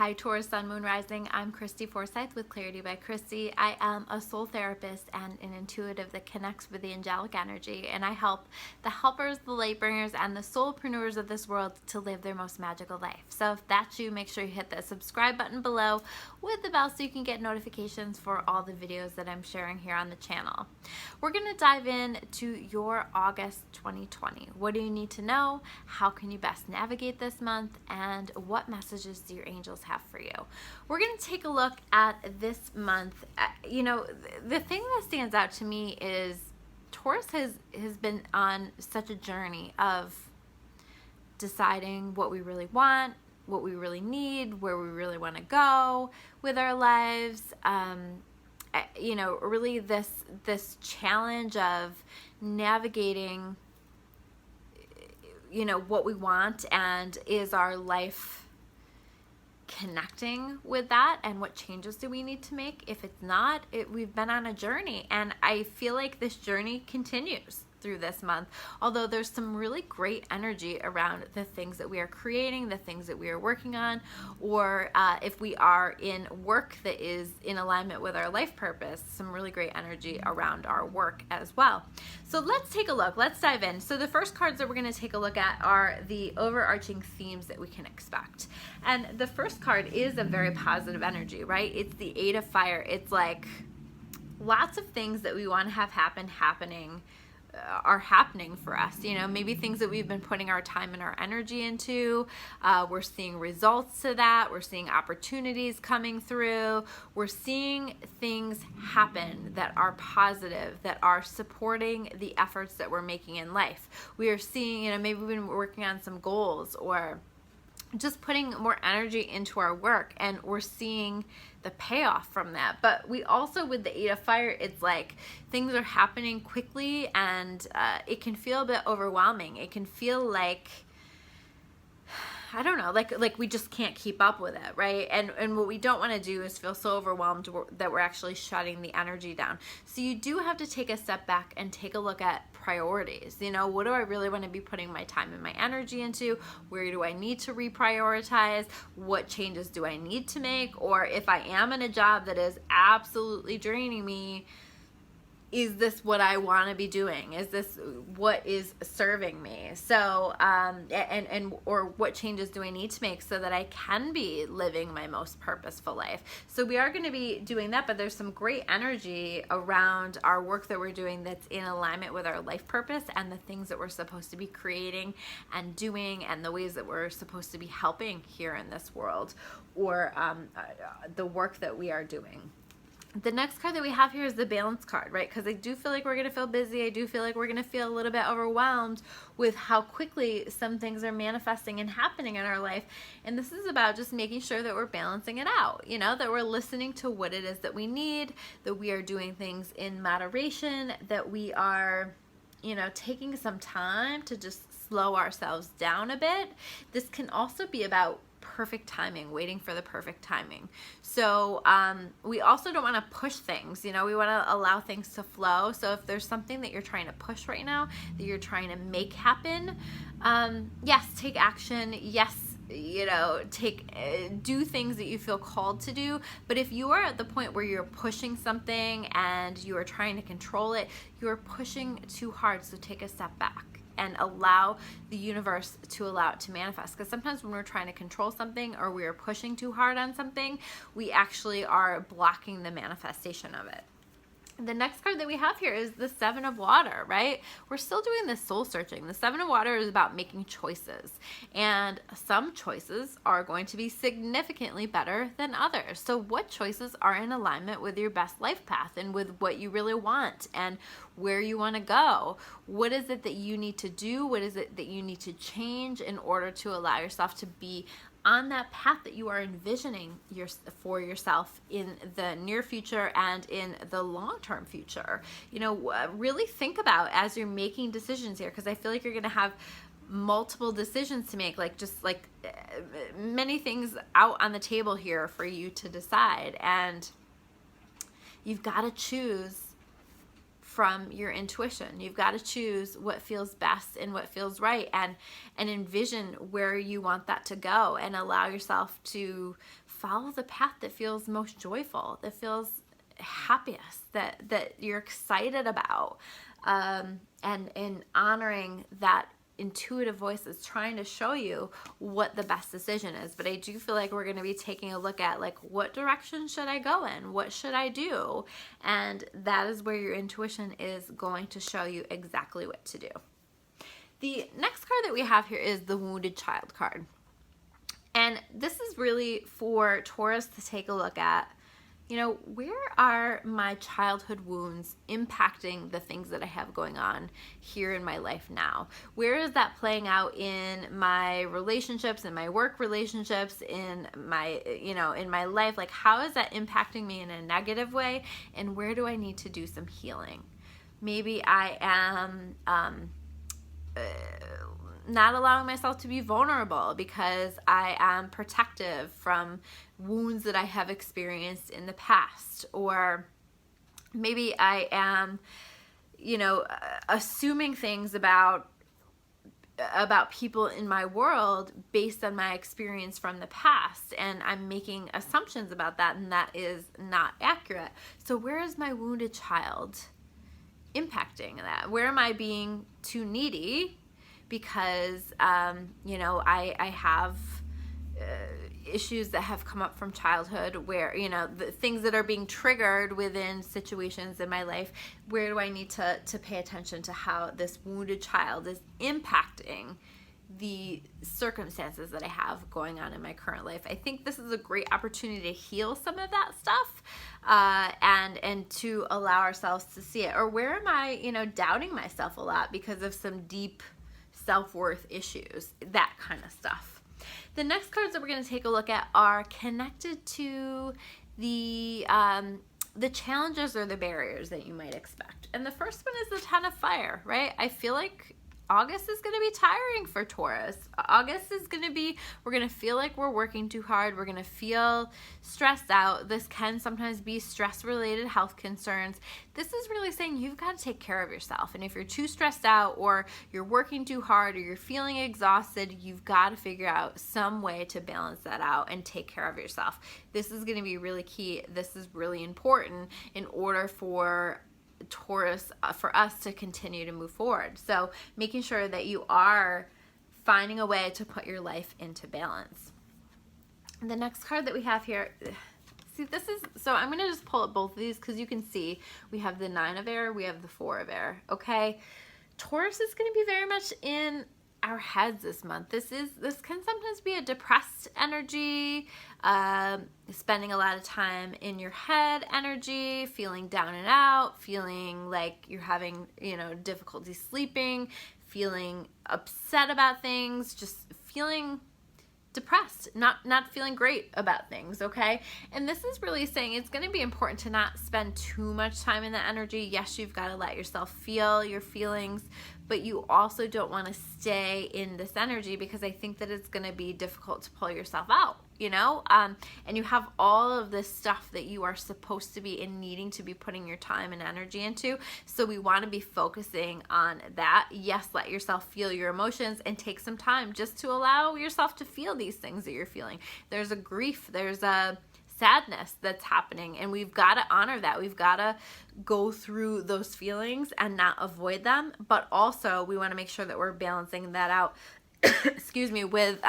Hi Taurus Sun Moon Rising, I'm Christy Forsyth with Clarity by Christy. I am a soul therapist and an intuitive that connects with the angelic energy, and I help the helpers, the light bringers, and the soulpreneurs of this world to live their most magical life. So if that's you, make sure you hit the subscribe button below with the bell so you can get notifications for all the videos that I'm sharing here on the channel. We're going to dive in to your August 2020. What do you need to know? How can you best navigate this month? And what messages do your angels have for you? We're going to take a look at this month. The thing that stands out to me is Taurus has been on such a journey of deciding what we really want, what we really need, where we really want to go with our lives. Really this challenge of navigating, what we want, and is our life connecting with that, and what changes do we need to make? If it's not, we've been on a journey, and I feel like this journey continues through this month, although there's some really great energy around the things that we are creating, the things that we are working on, or if we are in work that is in alignment with our life purpose, some really great energy around our work as well. So let's take a look. Let's dive in. So the first cards that we're going to take a look at are the overarching themes that we can expect. And the first card is a very positive energy, right? It's the Eight of Fire. It's like lots of things that we want to have happening are happening for us. Maybe things that we've been putting our time and our energy into, we're seeing results to that. We're seeing opportunities coming through. We're seeing things happen that are positive, that are supporting the efforts that we're making in life. We are seeing, maybe we've been working on some goals, or just putting more energy into our work, and we're seeing the payoff from that. But we also, with the Eight of Fire, it's like things are happening quickly, and it can feel a bit overwhelming. It can feel like, I don't know, like we just can't keep up with it, right? And what we don't want to do is feel so overwhelmed that we're actually shutting the energy down. So you do have to take a step back and take a look at priorities. What do I really want to be putting my time and my energy into? Where do I need to reprioritize? What changes do I need to make? Or if I am in a job that is absolutely draining me, is this what I want to be doing? Is this what is serving me? So, or what changes do I need to make so that I can be living my most purposeful life? So we are going to be doing that, but there's some great energy around our work that we're doing that's in alignment with our life purpose and the things that we're supposed to be creating and doing, and the ways that we're supposed to be helping here in this world, or the work that we are doing. The next card that we have here is the Balance card, right? Because I do feel like we're going to feel busy. I do feel like we're going to feel a little bit overwhelmed with how quickly some things are manifesting and happening in our life. And this is about just making sure that we're balancing it out, that we're listening to what it is that we need, that we are doing things in moderation, that we are, taking some time to just slow ourselves down a bit. This can also be about perfect timing, waiting for the perfect timing. So we also don't want to push things. We want to allow things to flow. So if there's something that you're trying to push right now, that you're trying to make happen, yes, take action. Yes, do things that you feel called to do. But if you are at the point where you're pushing something and you are trying to control it, you're pushing too hard. So take a step back and allow the universe to allow it to manifest. Because sometimes when we're trying to control something, or we are pushing too hard on something, we actually are blocking the manifestation of it. The next card that we have here is the Seven of Water, right? We're still doing this soul searching. The Seven of Water is about making choices, and some choices are going to be significantly better than others. So what choices are in alignment with your best life path and with what you really want and where you want to go? What is it that you need to do? What is it that you need to change in order to allow yourself to be on that path that you are envisioning for yourself in the near future and in the long-term future? Really think about as you're making decisions here, because I feel like you're going to have multiple decisions to make, many things out on the table here for you to decide, and you've got to choose from your intuition. You've got to choose what feels best and what feels right, and envision where you want that to go, and allow yourself to follow the path that feels most joyful, that feels happiest, that you're excited about, and honoring that intuitive voice that's trying to show you what the best decision is. But I do feel like we're going to be taking a look at, like, what direction should I go in? What should I do? And that is where your intuition is going to show you exactly what to do. The next card that we have here is the Wounded Child card. And this is really for Taurus to take a look at, you know, where are my childhood wounds impacting the things that I have going on here in my life now? Where is that playing out in my relationships, in my work relationships, in my, you know, in my life? Like, how is that impacting me in a negative way? And where do I need to do some healing? Maybe I am not allowing myself to be vulnerable because I am protective from wounds that I have experienced in the past. Or maybe I am, you know, assuming things about people in my world based on my experience from the past, and I'm making assumptions about that, and that is not accurate. So where is my wounded child impacting that? Where am I being too needy because, you know, I have issues that have come up from childhood where, you know, the things that are being triggered within situations in my life? Where do I need to pay attention to how this wounded child is impacting the circumstances that I have going on in my current life? I think this is a great opportunity to heal some of that stuff, and to allow ourselves to see it. Or where am I, you know, doubting myself a lot because of some deep self-worth issues, that kind of stuff. The next cards that we're going to take a look at are connected to the challenges or the barriers that you might expect. And the first one is the Ten of Fire, right? I feel like August is going to be tiring for Taurus. August is going to be, we're going to feel like we're working too hard. We're going to feel stressed out. This can sometimes be stress-related health concerns. This is really saying you've got to take care of yourself. And if you're too stressed out, or you're working too hard, or you're feeling exhausted, you've got to figure out some way to balance that out and take care of yourself. This is going to be really key. This is really important in order for Taurus, for us to continue to move forward. So making sure that you are finding a way to put your life into balance. And the next card that we have here, see, this is, so I'm going to just pull up both of these because you can see we have the Nine of Air, we have the Four of Air. Okay, Taurus is going to be very much in our heads this month. This can sometimes be a depressed energy, spending a lot of time in your head energy, feeling down and out, feeling like you're having, you know, difficulty sleeping, feeling upset about things, just feeling depressed, not feeling great about things, okay? And this is really saying it's going to be important to not spend too much time in that energy. Yes, you've got to let yourself feel your feelings, but you also don't want to stay in this energy because I think that it's going to be difficult to pull yourself out, you know? And you have all of this stuff that you are supposed to be and needing to be putting your time and energy into. So we want to be focusing on that. Yes, let yourself feel your emotions and take some time just to allow yourself to feel these things that you're feeling. There's a grief, there's a sadness that's happening, and we've got to honor that. We've got to go through those feelings and not avoid them, but also we want to make sure that we're balancing that out excuse me, with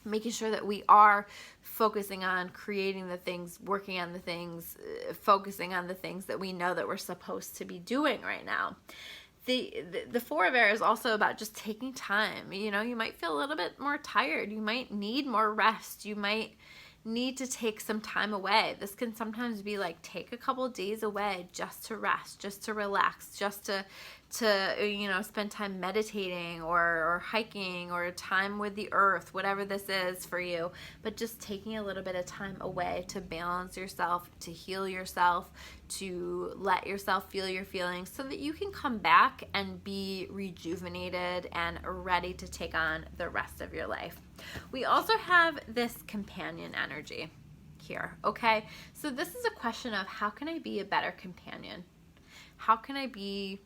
making sure that we are focusing on creating the things, working on the things, focusing on the things that we know that we're supposed to be doing right now. The Four of Air is also about just taking time. You know, you might feel a little bit more tired. You might need more rest. You might need to take some time away. This can sometimes be like, take a couple of days away just to rest, just to relax, just to you know, spend time meditating or hiking or time with the earth, whatever this is for you. But just taking a little bit of time away to balance yourself, to heal yourself, to let yourself feel your feelings so that you can come back and be rejuvenated and ready to take on the rest of your life. We also have this companion energy here, okay? So this is a question of, how can I be a better companion? How can I be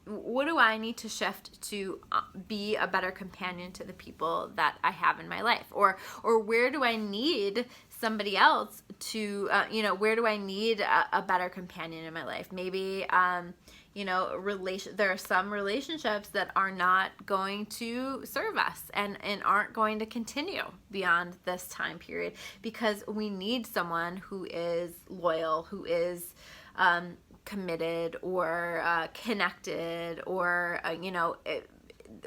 what do I need to shift to be a better companion to the people that I have in my life? Or where do I need somebody else to, where do I need a better companion in my life? Maybe, there are some relationships that are not going to serve us and aren't going to continue beyond this time period, because we need someone who is loyal, who is committed or connected, or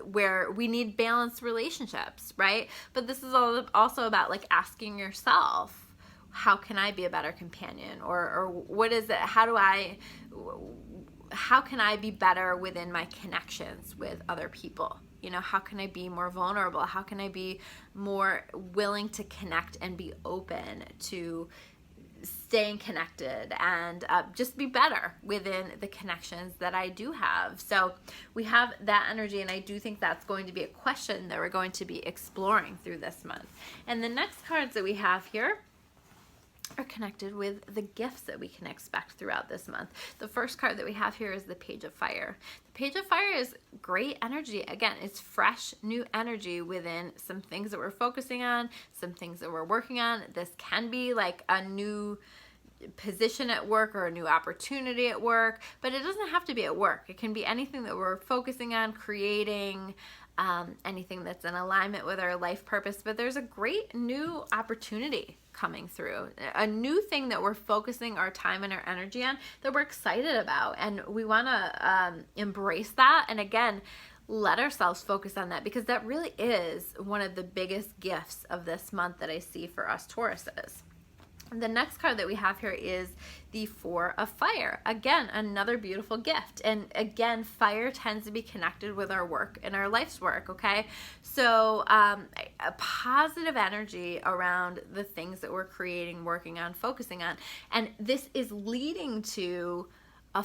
where we need balanced relationships, right? But this is also about like asking yourself, how can I be a better companion? Or what is it? How can I be better within my connections with other people? How can I be more vulnerable? How can I be more willing to connect and be open to staying connected and just be better within the connections that I do have? So we have that energy, and I do think that's going to be a question that we're going to be exploring through this month. And the next cards that we have here are connected with the gifts that we can expect throughout this month. The first card that we have here is the Page of Fire. The Page of Fire is great energy. Again, it's fresh, new energy within some things that we're focusing on, some things that we're working on. This can be like a new position at work or a new opportunity at work, but it doesn't have to be at work. It can be anything that we're focusing on, creating, anything that's in alignment with our life purpose. But there's a great new opportunity coming through, a new thing that we're focusing our time and our energy on, that we're excited about, and we want to embrace that. And again, let ourselves focus on that, because that really is one of the biggest gifts of this month that I see for us Tauruses. The next card that we have here is the Four of Fire. Again, another beautiful gift. And again, fire tends to be connected with our work and our life's work, okay? So a positive energy around the things that we're creating, working on, focusing on. And this is leading to a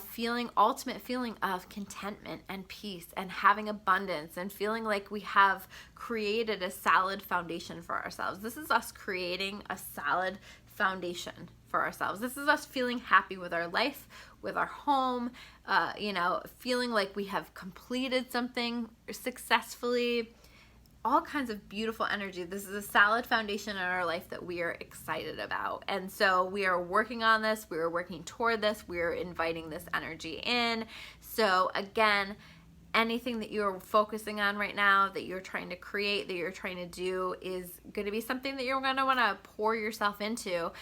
ultimate feeling of contentment and peace and having abundance and feeling like we have created a solid foundation for ourselves. This is us creating a solid foundation for ourselves. This is us feeling happy with our life, with our home, feeling like we have completed something successfully. All kinds of beautiful energy. This is a solid foundation in our life that we are excited about. And so we are working on this. We are working toward this. We are inviting this energy in. So again, anything that you're focusing on right now, that you're trying to create, that you're trying to do, is going to be something that you're going to want to pour yourself into,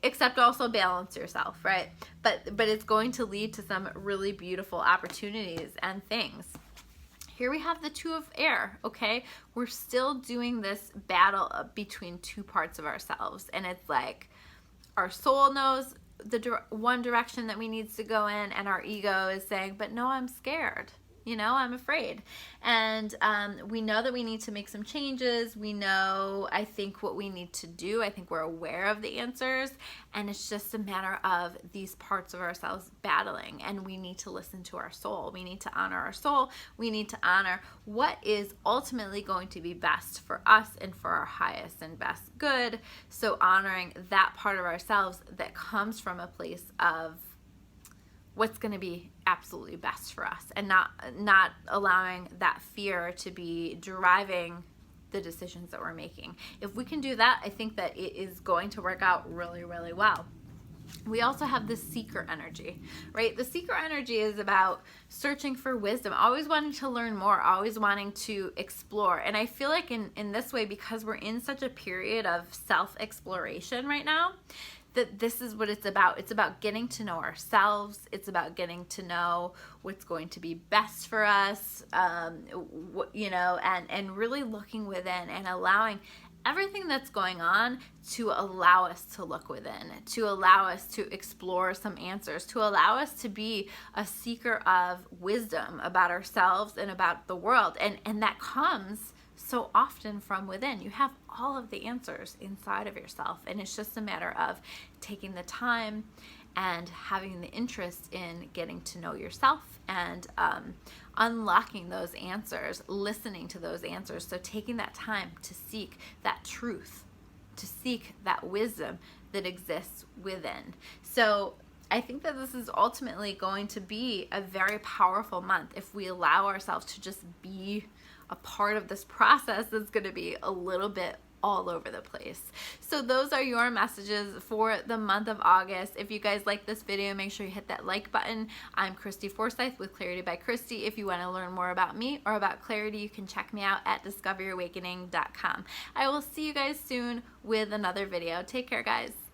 except also balance yourself, right? But it's going to lead to some really beautiful opportunities and things. Here we have the Two of Air, okay? We're still doing this battle between two parts of ourselves. And it's like our soul knows the one direction that we need to go in, and our ego is saying, but no, I'm scared. I'm afraid. And we know that we need to make some changes. We know, I think, what we need to do. I think we're aware of the answers. And it's just a matter of these parts of ourselves battling. And we need to listen to our soul. We need to honor our soul. We need to honor what is ultimately going to be best for us and for our highest and best good. So honoring that part of ourselves that comes from a place of what's going to be absolutely best for us, and not allowing that fear to be driving the decisions that we're making. If we can do that, I think that it is going to work out really, really well. We also have the seeker energy, right? The seeker energy is about searching for wisdom, always wanting to learn more, always wanting to explore. And I feel like in this way, because we're in such a period of self-exploration right now, that this is what it's about. It's about getting to know ourselves. It's about getting to know what's going to be best for us, and really looking within and allowing everything that's going on to allow us to look within, to allow us to explore some answers, to allow us to be a seeker of wisdom about ourselves and about the world. And that comes so often from within. You have all of the answers inside of yourself, and it's just a matter of taking the time and having the interest in getting to know yourself and unlocking those answers, listening to those answers. So taking that time to seek that truth, to seek that wisdom that exists within. So I think that this is ultimately going to be a very powerful month if we allow ourselves to just be a part of this process that's going to be a little bit all over the place. So those are your messages for the month of August. If you guys like this video, make sure you hit that like button. I'm Christy Forsyth with Clarity by Christy. If you want to learn more about me or about clarity, you can check me out at discoveryourawakening.com. I will see you guys soon with another video. Take care, guys.